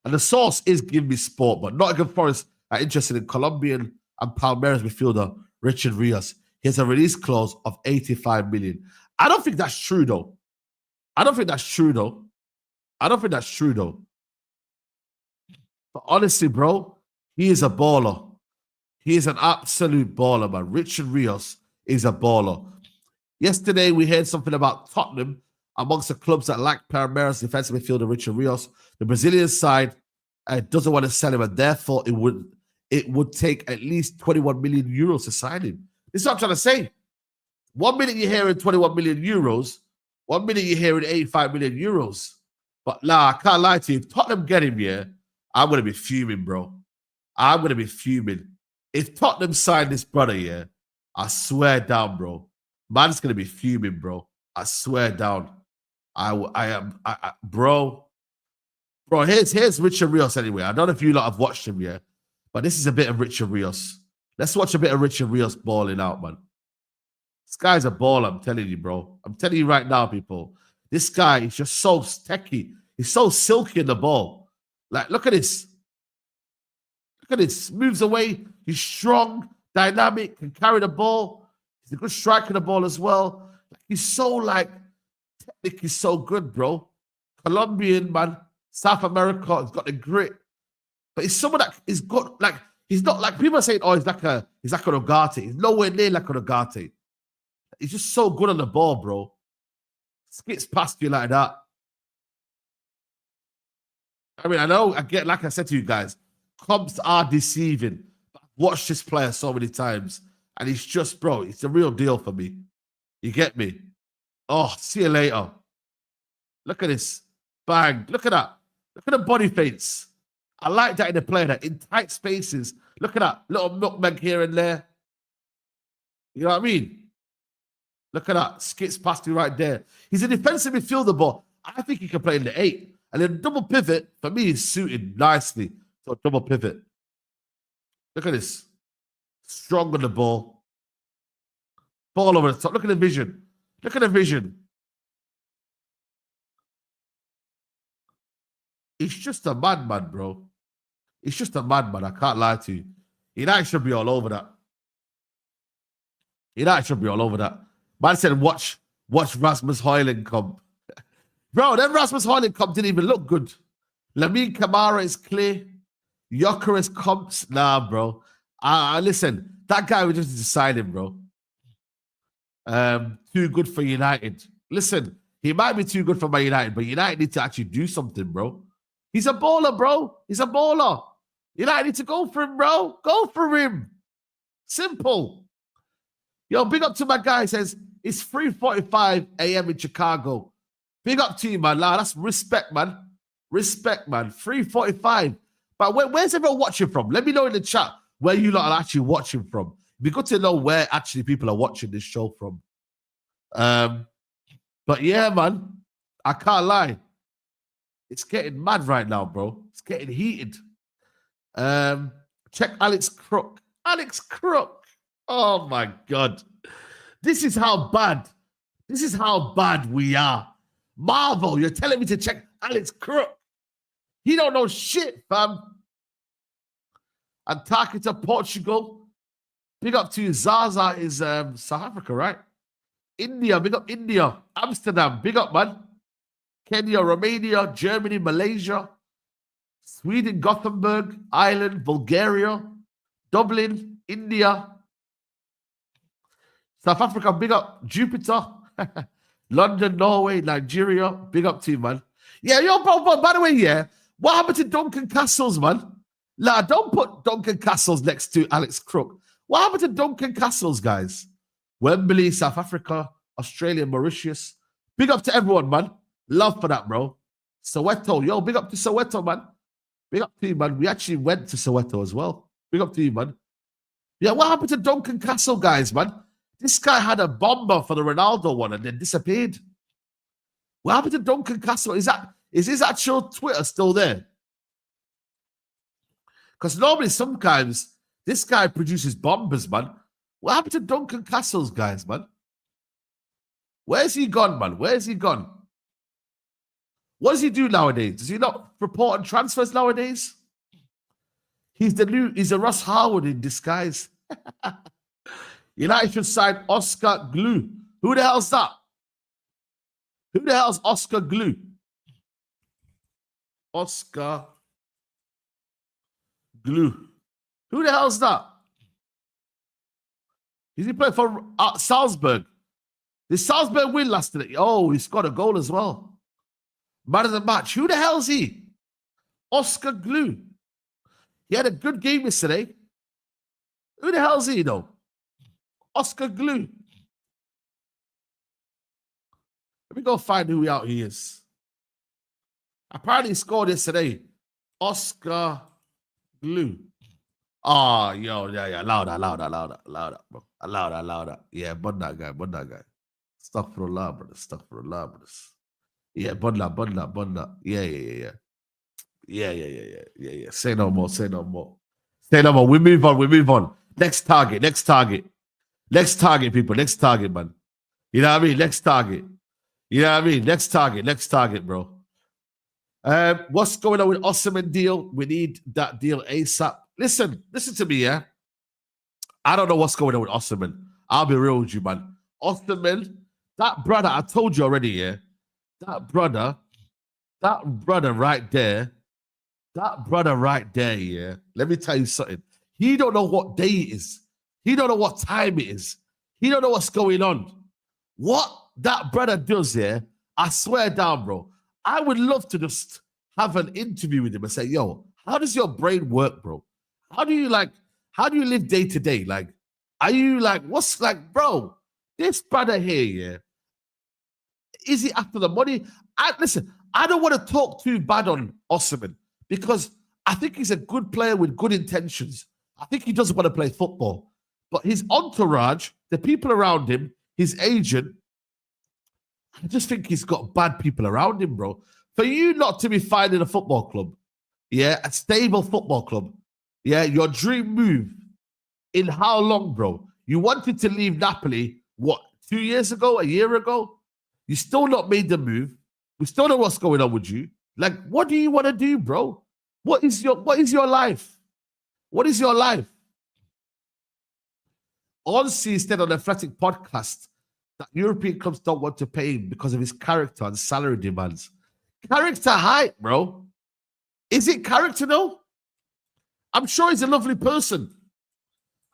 A: And the source is Give Me Sport, but Nottingham Forest are interested in Colombian and Palmeiras midfielder Richard Rios. He has a release clause of 85 million. I don't think that's true, though. But honestly, bro, he is a baller. He is an absolute baller, man. Richard Rios is a baller. Yesterday, we heard something about Tottenham amongst the clubs that lack Palmeiras defensive midfielder Richard Rios. The Brazilian side doesn't want to sell him, and therefore it would take at least 21 million euros to sign him. This is what I'm trying to say. 1 minute you're hearing 21 million euros, 1 minute you're hearing 85 million euros. But nah, I can't lie to you. If Tottenham get him, yeah, I'm going to be fuming, bro. I'm going to be fuming. If Tottenham sign this brother, yeah, I swear down, bro. Man's going to be fuming, bro. I swear down. Bro, here's Richard Rios anyway. I don't know if you lot have watched him yet, but this is a bit of Richard Rios. Let's watch a bit of Richard Rios balling out, man. This guy's a baller, I'm telling you, bro. I'm telling you right now, people. This guy is just so techie. He's so silky in the ball. Like, look at this. Look at this. Moves away. He's strong, dynamic, can carry the ball. He's a good striker of the ball as well. He's so, like, technique is so good, bro. Colombian, man. South America, he's got the grit. But he's someone that is good, like, he's not like, people are saying, oh, he's like an Ugarte. He's nowhere near like an Ugarte. He's just so good on the ball, bro. Skits past you like that. I mean, I know, like I said to you guys, comps are deceiving. But I've watched this player so many times, and he's just, bro, it's a real deal for me. You get me? Oh, see you later. Look at this. Bang. Look at that. Look at the body feints. I like that in a player that in tight spaces. Look at that. Little milkman here and there. You know what I mean? Look at that. Skits past you right there. He's a defensive midfielder, but I think he can play in the 8. And then double pivot, for me, is suited nicely. So double pivot. Look at this. Strong on the ball. Ball over the top. Look at the vision. Look at the vision. He's just a madman, bro. He's just a madman. I can't lie to you. United should be all over that. United should be all over that. Man said, watch Rasmus Højlund come. Bro, them Rasmus Højlund come didn't even look good. Lamine Camara is clear. Gykores comps. Nah, bro. Listen, that guy was just deciding, bro. Too good for United. Listen, he might be too good for Man United, but United need to actually do something, bro. He's a baller, bro. He's a baller. United need to go for him, bro. Go for him. Simple. Yo, big up to my guy. He says, it's 3:45 a.m. in Chicago. Big up to you, man. Nah, that's respect, man. Respect, man. 3:45. But where's everyone watching from? Let me know in the chat where you lot are actually watching from. It'd be good to know where actually people are watching this show from. But yeah, man, I can't lie. It's getting mad right now, bro. It's getting heated. Check Alex Crook. Alex Crook. Oh my God. This is how bad we are. Marvel, you're telling me to check Alex Crook. He don't know shit, fam. And talking to Portugal. Big up to you. Zaza is South Africa, right? India, big up India. Amsterdam, big up, man. Kenya, Romania, Germany, Malaysia, Sweden, Gothenburg, Ireland, Bulgaria, Dublin, India, South Africa, big up Jupiter, London, Norway, Nigeria, big up to you, man. Yeah, yo, bro, by the way, yeah, what happened to Duncan Castles, man? Nah, don't put Duncan Castles next to Alex Crook. What happened to Duncan Castles, guys? Wembley, South Africa, Australia, Mauritius. Big up to everyone, man. Love for that, bro. Soweto. Yo, big up to Soweto, man. Big up to you, man. We actually went to Soweto as well. Big up to you, man. Yeah, what happened to Duncan Castle, guys, man? This guy had a bomber for the Ronaldo one and then disappeared. What happened to Duncan Castle? Is his actual Twitter still there? Because normally, sometimes, this guy produces bombers, man. What happened to Duncan Castles, guys, man? Where's he gone, man? Where's he gone? What does he do nowadays? Does he not report on transfers nowadays? He's a Russ Howard in disguise. United should sign Oscar Glue. Who the hell's that? Who the hell's Oscar Glue? Oscar Glue. Who the hell's that? Is he playing for Salzburg? Did Salzburg win last night? Oh, he scored a goal as well. Man of the match. Who the hell's he? Oscar Glue. He had a good game yesterday. Who the hell's he, though? Oscar Glue. Let me go find who he is. Apparently he scored yesterday. Oscar Glue. Oh, yo, yeah. Allow that, bro. Allow that. Yeah, bun that guy. Astaghfirullah, brothers. Yeah, bun that. Yeah. Say no more. We move on. Next target, people. Next target, man. You know what I mean? Next target. Next target, bro. What's going on with Osihmen deal? We need that deal ASAP. Listen to me, yeah? I don't know what's going on with Osihmen. I'll be real with you, man. Osihmen, that brother, I told you already, yeah? That brother right there, yeah? Let me tell you something. He don't know what day it is. He don't know what time it is. He don't know what's going on. What that brother does here, I swear down, bro. I would love to just have an interview with him and say, yo, how does your brain work, bro? How do you live day to day? Like, are you like, what's like, bro, this brother here, yeah, Is he after the money? Listen, I don't want to talk too bad on Osihmen because I think he's a good player with good intentions. I think he doesn't want to play football. But his entourage, the people around him, his agent, I just think he's got bad people around him, bro. For you not to be finding a football club, yeah, a stable football club, yeah, your dream move in how long, bro? You wanted to leave Napoli, what, 2 years ago, a year ago? You still not made the move. We still know what's going on with you. Like, what do you want to do, bro? What is your life? What is your life? Honestly, said on the Athletic podcast that European clubs don't want to pay him because of his character and salary demands. Character height, bro. Is it character, though? I'm sure he's a lovely person.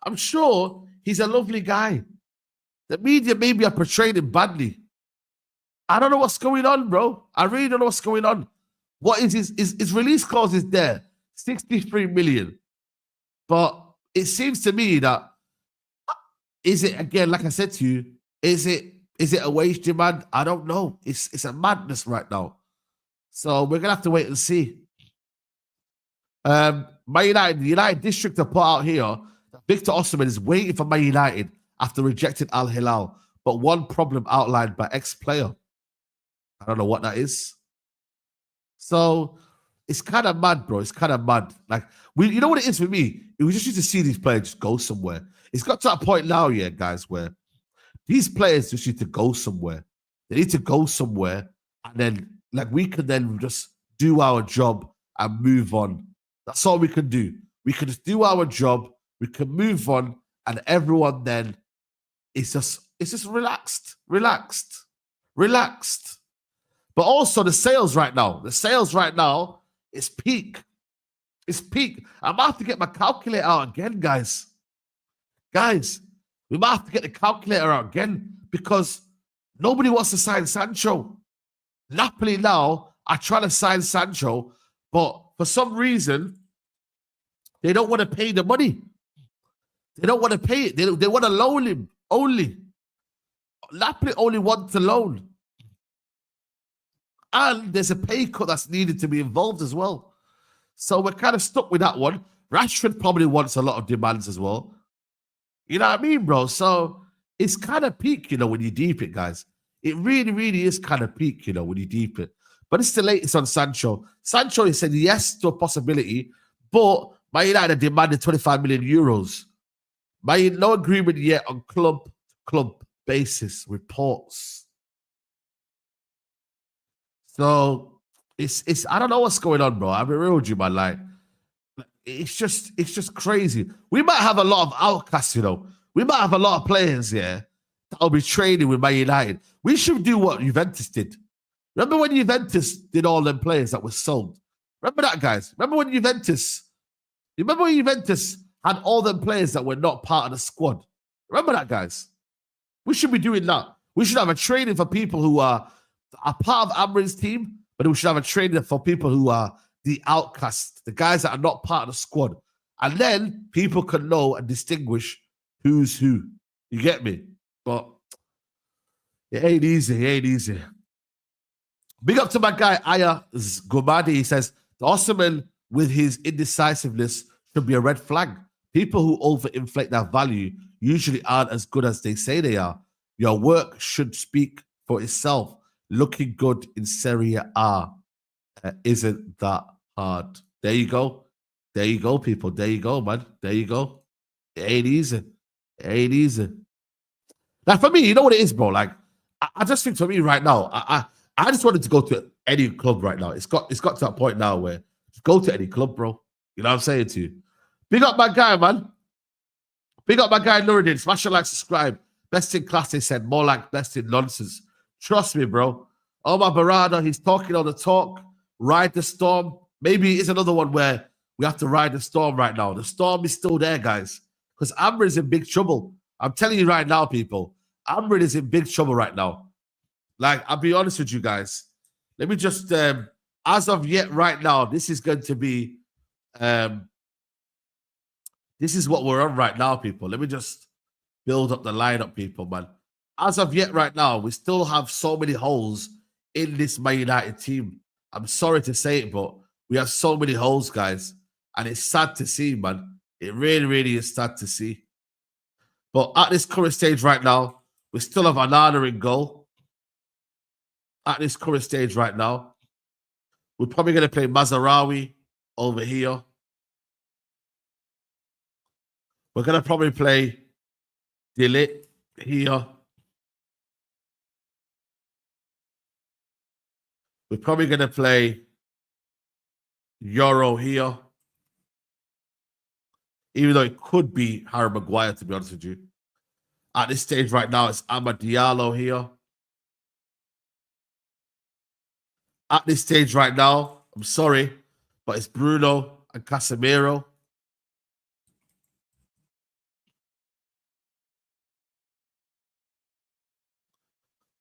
A: I'm sure he's a lovely guy. The media maybe are portraying him badly. I don't know what's going on, bro. I really don't know what's going on. What is his release clause is there, 63 million. But it seems to me that, is it, again, like I said to you, is it a wage demand? I don't know. It's a madness right now. So we're going to have to wait and see. Man United, the United district have put out here that Viktor Osihmen is waiting for Man United after rejecting Al Hilal, but one problem outlined by ex-player. I don't know what that is. So it's kind of mad, bro. It's kind of mad. Like, you know what it is for me? We just need to see these players just go somewhere. It's got to that point now, yeah, guys, where these players just need to go somewhere. They need to go somewhere, and then, like, we can then just do our job and move on. That's all we can do. We can just do our job. We can move on, and everyone then is just relaxed. But also the sales right now. The sales right now is peak. It's peak. I might have to get my calculator out again, guys. Guys, we might have to get the calculator out again because nobody wants to sign Sancho. Napoli now are trying to sign Sancho, but for some reason, they don't want to pay the money. They don't want to pay it. They want to loan him only. Napoli only want to loan. And there's a pay cut that's needed to be involved as well. So we're kind of stuck with that one. Rashford probably wants a lot of demands as well. You know what I mean, bro? So it's kind of peak, you know, when you deep it, guys. It really, really is kind of peak, you know, when you deep it. But it's the latest on Sancho. Sancho, he said yes to a possibility, but Man United demanded 25 million euros. No agreement yet on club basis reports. So it's I don't know what's going on, bro. I'll be real with you, man. Like, it's just crazy. We might have a lot of outcasts, you know. We might have a lot of players here that'll be training with Man United. We should do what Juventus did. Remember when Juventus did all them players that were sold? Remember that, guys? Remember when Juventus had all them players that were not part of the squad? Remember that, guys? We should be doing that. We should have a training for people who are part of Amrin's team, but we should have a training for people who are the outcasts, the guys that are not part of the squad. And then people can know and distinguish who's who. You get me? But it ain't easy. It ain't easy. Big up to my guy, Aya Gomadi. He says, the Osihmen with his indecisiveness should be a red flag. People who overinflate their value usually aren't as good as they say they are. Your work should speak for itself. Looking good in Serie A isn't that hard. There you go. There you go, people. There you go, man. There you go. It ain't easy. It ain't easy. Like, for me, you know what it is, bro? Like, I just think for me right now, I just wanted to go to any club right now. It's got to that point now where just go to any club, bro. You know what I'm saying to you? Big up my guy, man. Big up my guy, Nuruddin. Smash a like, subscribe. Best in class, they said. More like best in nonsense. Trust me, bro. Oh, my Barada, he's talking all the talk. Ride the storm. Maybe it's another one where we have to ride the storm right now. The storm is still there, guys. Because Amrin is in big trouble. I'm telling you right now, people. Amrin is in big trouble right now. Like, I'll be honest with you guys. Let me just, as of yet right now, this is going to be, this is what we're on right now, people. Let me just build up the lineup, people, man. as of yet, right now, we still have so many holes in this Man United team. I'm sorry to say it, but we have so many holes, guys. And it's sad to see, man. It really, really is sad to see. But at this current stage right now, we still have Onana in goal. At this current stage right now, we're probably going to play Mazraoui over here. We're going to probably play De Ligt here. We're probably going to play Euro here. Even though it could be Harry Maguire, to be honest with you. At this stage right now, it's Amad Diallo here. At this stage right now, I'm sorry, but it's Bruno and Casemiro.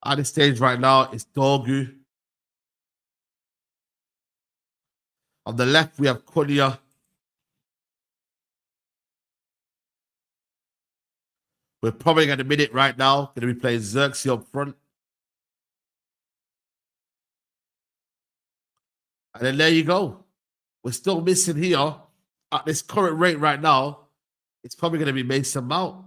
A: At this stage right now, it's Dogu. On the left, we have Cunha. We're probably at a minute right now going to be playing Xerxes up front. And then there you go. We're still missing here. At this current rate right now, it's probably going to be Mason Mount.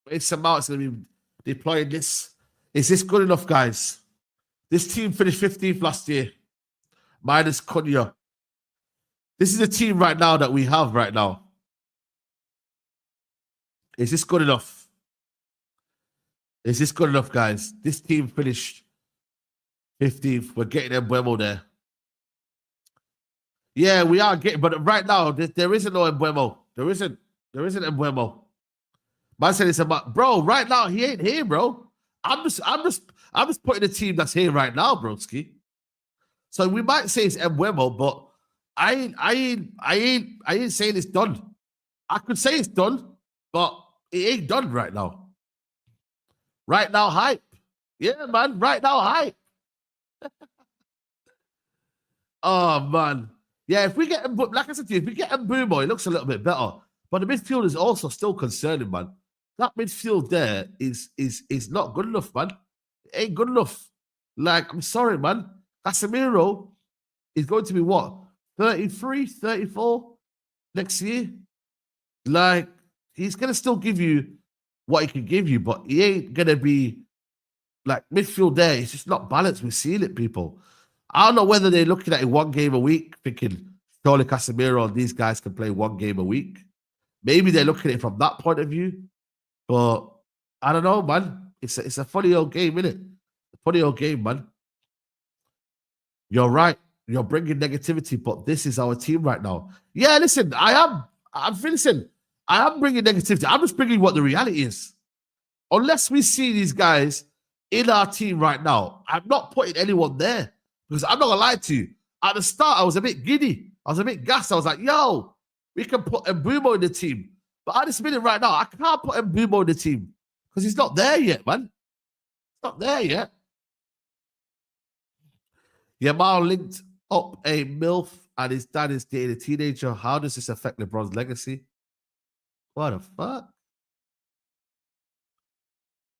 A: Mason Mount is going to be deploying this. Is this good enough, guys? This team finished 15th last year. Minus Cunha. This is the team right now that we have right now. Is this good enough? Is this good enough, guys? This team finished 15th. We're getting Mbeumo there. Yeah, we are getting, but right now, there isn't no Mbeumo. There isn't Mbeumo. Man said it's about, bro, right now, he ain't here, bro. I'm just putting the team that's here right now, broski. So we might say it's Mbeumo, but I ain't saying it's done. I could say it's done, but it ain't done right now. Right now, hype. Yeah, man. Right now, hype. Oh, man. Yeah, if we get him, like I said to you, if we get Mbeumo, it looks a little bit better. But the midfield is also still concerning, man. That midfield there is not good enough, man. It ain't good enough. Like, I'm sorry, man. Casemiro is going to be what? 33, 34 next year? Like, he's going to still give you what he can give you, but he ain't going to be like midfield there. It's just not balanced. We've seen it, people. I don't know whether they're looking at it one game a week, thinking surely Casemiro and these guys can play one game a week. Maybe they're looking at it from that point of view, but I don't know, man. It's a funny old game, isn't it? A funny old game, man. You're right. You're bringing negativity, but this is our team right now. Yeah, listen, I am bringing negativity. I'm just bringing what the reality is. Unless we see these guys in our team right now, I'm not putting anyone there. Because I'm not going to lie to you. At the start, I was a bit giddy. I was a bit gassed. I was like, yo, we can put Mbeumo in the team. But at this minute right now, I can't put Mbeumo in the team. Because he's not there yet, man. He's not there yet. Yamal linked up a MILF and his dad is dating a teenager. How does this affect LeBron's legacy? What the fuck?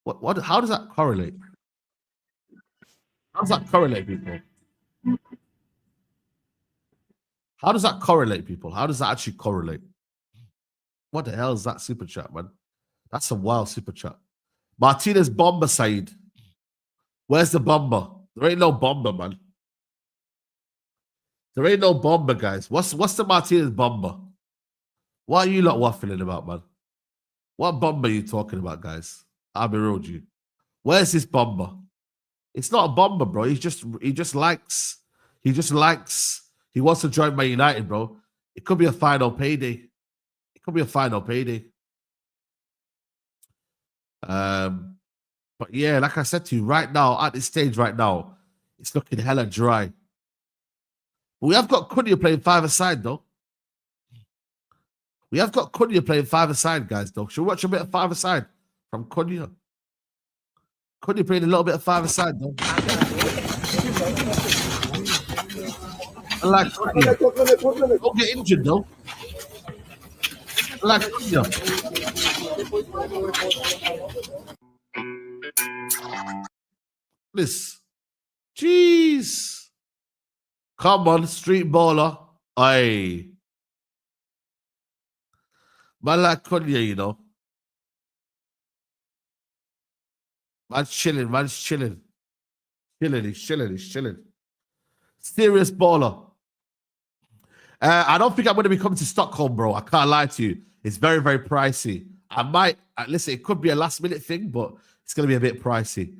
A: What? How does that correlate? How does that correlate, people? How does that correlate, people? How does that actually correlate? What the hell is that super chat, man? That's a wild super chat. Martinez bomber, Saeed. Where's the bomber? There ain't no bomber, man. There ain't no bomber, guys. What's the Martinez bomber? What are you lot waffling about, man? What bomber are you talking about, guys? I'll be real with you. Where's this bomber? It's not a bomber, bro. He just likes. He wants to join Man United, bro. It could be a final payday. It could be a final payday. But yeah, like I said to you, right now, at this stage right now, it's looking hella dry. But we have got Cunha playing five-a-side, though. We have got Cunha playing five-a-side, guys, though. Should we watch a bit of five-a-side from Cunha? Cunha playing a little bit of five-a-side, though. I like Cunha. Don't get injured, though. I like Cunha. This. Jeez. Come on, street baller. Aye. Man like Kanye, you know. Man's chilling. He's chilling. Serious baller. I don't think I'm going to be coming to Stockholm, bro. I can't lie to you. It's very, very pricey. I might, listen, it could be a last minute thing, but it's going to be a bit pricey.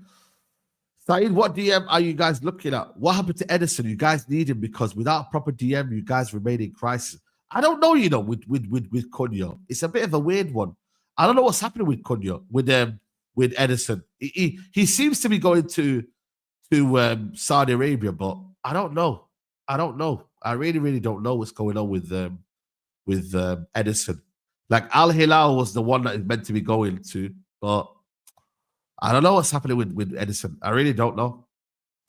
A: Saeed, what DM are you guys looking at? What happened to Edison? You guys need him because without proper DM, you guys remain in crisis. I don't know, you know, with Cunha. It's a bit of a weird one. I don't know what's happening with Cunha, with Edison. He seems to be going to Saudi Arabia, but I don't know. I really don't know what's going on with Edison. Like Al Hilal was the one that is meant to be going to, but I don't know what's happening with Edison. I really don't know.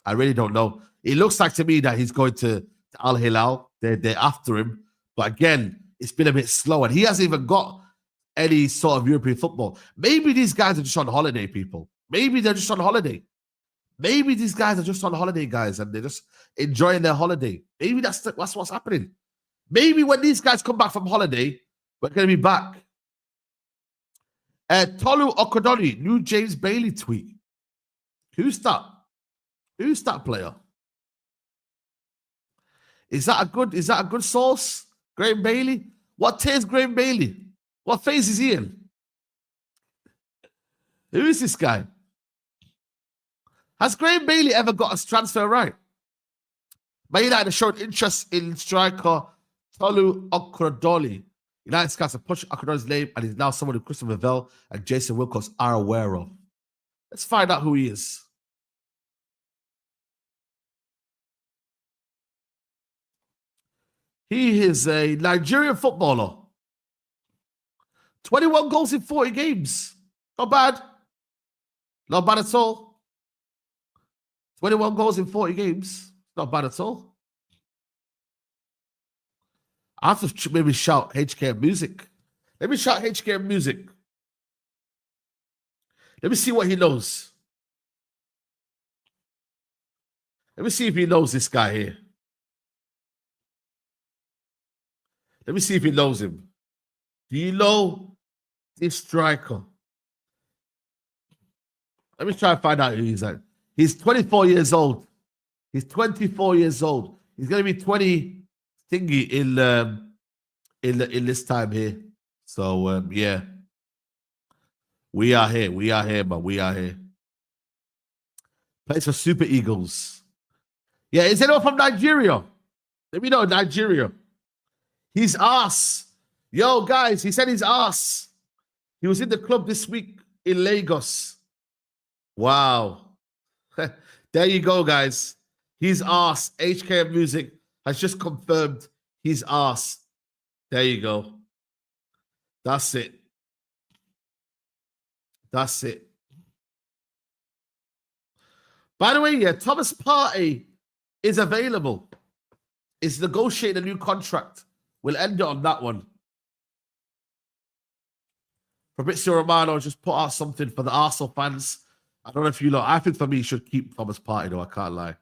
A: It looks like to me that he's going to Al Hilal. They're after him, but again, it's been a bit slow, and he hasn't even got any sort of European football. Maybe these guys are just on holiday, people. Maybe they're just on holiday. Maybe these guys are just on holiday, guys, and they're just enjoying their holiday. Maybe that's what's happening. Maybe when these guys come back from holiday, we're going to be back. Tolu Okodoni, new James Bailey tweet. Who's that? Who's that player? Is that a good source? Graham Bailey? What tier is Graham Bailey? What phase is he in? Who is this guy? Has Graham Bailey ever got a transfer right? Man United have shown interest in striker Tolu Okodoni. United scouts have pushed Okodoni's name, and he's now someone who Christopher Vell and Jason Wilcox are aware of. Let's find out who he is. He is a Nigerian footballer. 21 goals in 40 games. Not bad. Not bad at all. 21 goals in 40 games. Not bad at all. I have to maybe shout HKM Music. Let me shout HKM Music. Let me see what he knows. Let me see if he knows this guy here. Let me see if he knows him. Do you know this striker? Let me try and find out who he's at. He's 24 years old. He's 24 years old. He's going to be 20 thingy in this time here. So, yeah. We are here, man. We are here. Plays for Super Eagles. Yeah, is anyone from Nigeria? Let me know, Nigeria. He's ass. Yo, guys, he said he's ass. He was in the club this week in Lagos. Wow. There you go, guys. He's ass. HKM Music has just confirmed he's ass. There you go. That's it. That's it. By the way, yeah, Thomas Partey is available. Is negotiating a new contract. We'll end it on that one. Fabrizio Romano just put out something for the Arsenal fans. I don't know if you know. I think for me, he should keep Thomas Partey, though. I can't lie.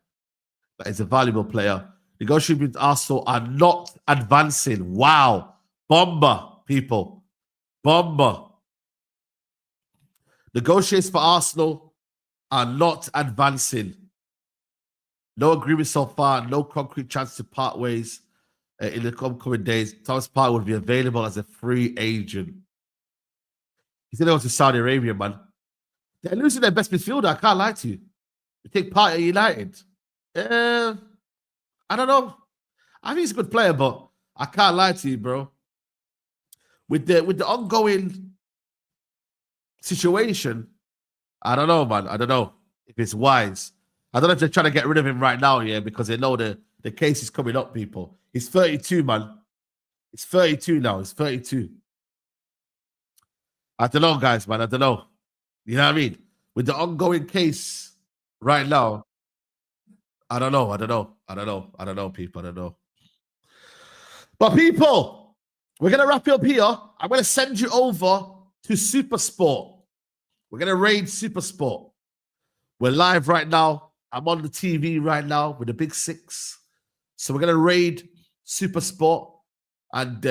A: But he's a valuable player. Negotiations with Arsenal are not advancing. Wow. Bomber, people. Bomber. Negotiations for Arsenal are not advancing. No agreement so far. No concrete chance to part ways in the upcoming days. Thomas Partey will be available as a free agent. He's going to go to Saudi Arabia, man. They're losing their best midfielder. I can't lie to you. You take part at United. I don't know. I think he's a good player, but I can't lie to you, bro. With the ongoing situation, I don't know, man. I don't know if it's wise. I don't know if they're trying to get rid of him right now, yeah, because they know the case is coming up, people. He's 32, man. He's 32 now. He's 32. I don't know, guys, man. I don't know. You know what I mean? With the ongoing case right now, I don't know, people. I don't know. But people, we're going to wrap it up here. I'm going to send you over to Super Sport. We're going to raid Super Sport. We're live right now. I'm on the TV right now with the Big Six. So we're going to raid Super Sport and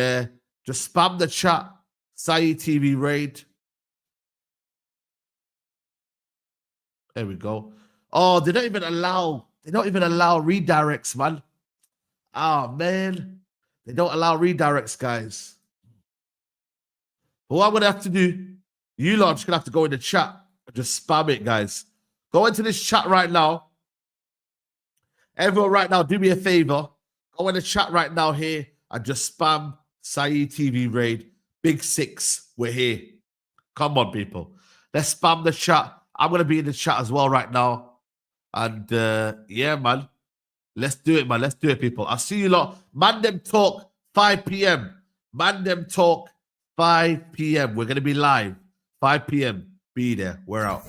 A: just spam the chat. Saeed TV raid. There we go. Oh, they don't even allow redirects, man. Oh, man. They don't allow redirects, guys. But what I'm going to have to do, you lot are just going to have to go in the chat and just spam it, guys. Go into this chat right now. Everyone right now, do me a favor. Go in the chat right now here and just spam Saeed TV raid. Big Six, we're here. Come on, people. Let's spam the chat. I'm going to be in the chat as well right now. And yeah, man. Let's do it, man. Let's do it, people. I'll see you lot. Man Them Talk, 5 p.m. Man Them Talk, 5 p.m. We're going to be live. 5 p.m. Be there. We're out.